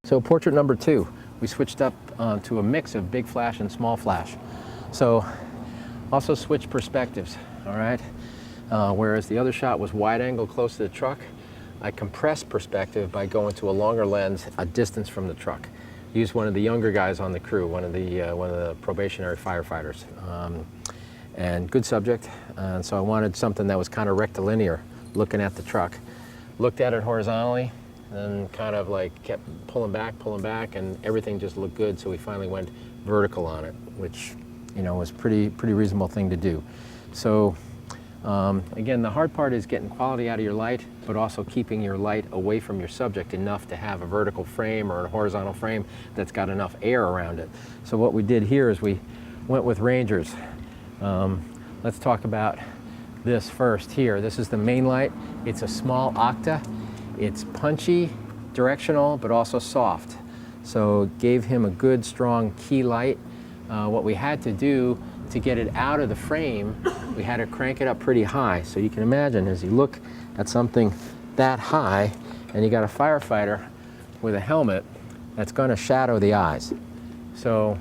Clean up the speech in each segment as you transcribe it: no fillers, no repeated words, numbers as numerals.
So portrait number 2, we switched up to a mix of big flash and small flash. So also switch perspectives, all right? Whereas the other shot was wide angle close to the truck, I compressed perspective by going to a longer lens, a distance from the truck. Used one of the younger guys on the crew, one of the probationary firefighters. And good subject, and so I wanted something that was kind of rectilinear, looking at the truck. Looked at it horizontally, and kind of like kept pulling back, and everything just looked good, so we finally went vertical on it, which, you know, was pretty reasonable thing to do. So again, the hard part is getting quality out of your light, but also keeping your light away from your subject enough to have a vertical frame or a horizontal frame that's got enough air around it. So what we did here is we went with Rangers. Let's talk about this first here. This is the main light. It's a small octa. It's punchy, directional, but also soft. So gave him a good, strong key light. What we had to do to get it out of the frame, we had to crank it up pretty high. So you can imagine as you look at something that high and you got a firefighter with a helmet, that's going to shadow the eyes. So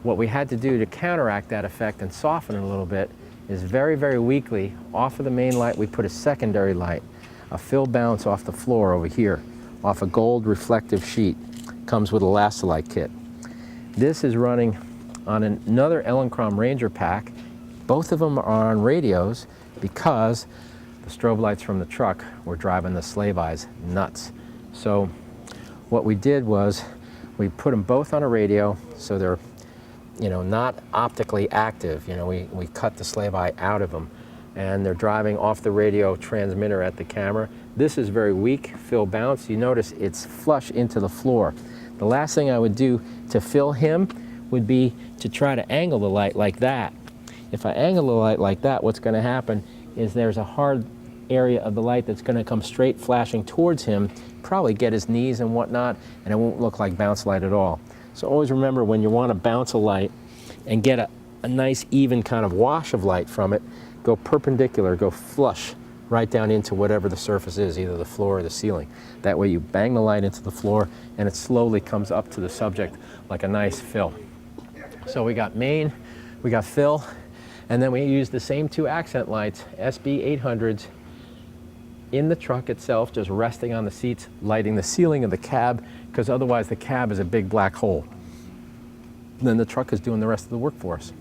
what we had to do to counteract that effect and soften it a little bit is very weakly, off of the main light, we put a secondary light, a fill bounce off the floor over here, off a gold reflective sheet. Comes with a Elastilite kit. This is running on another Elinchrom Ranger pack. Both of them are on radios because the strobe lights from the truck were driving the slave eyes nuts. So what we did was we put them both on a radio so they're, you know, not optically active. You know, we cut the slave eye out of them, and they're driving off the radio transmitter at the camera. This is very weak, fill bounce. You notice it's flush into the floor. The last thing I would do to fill him would be to try to angle the light like that. If I angle the light like that, what's going to happen is there's a hard area of the light that's going to come straight flashing towards him, probably get his knees and whatnot, and it won't look like bounce light at all. So always remember, when you want to bounce a light and get a nice even kind of wash of light from it, go perpendicular, go flush right down into whatever the surface is, either the floor or the ceiling. That way you bang the light into the floor and it slowly comes up to the subject like a nice fill. So we got main, we got fill, and then we used the same 2 accent lights, SB 800s, in the truck itself, just resting on the seats, lighting the ceiling of the cab, because otherwise the cab is a big black hole. Then the truck is doing the rest of the work for us.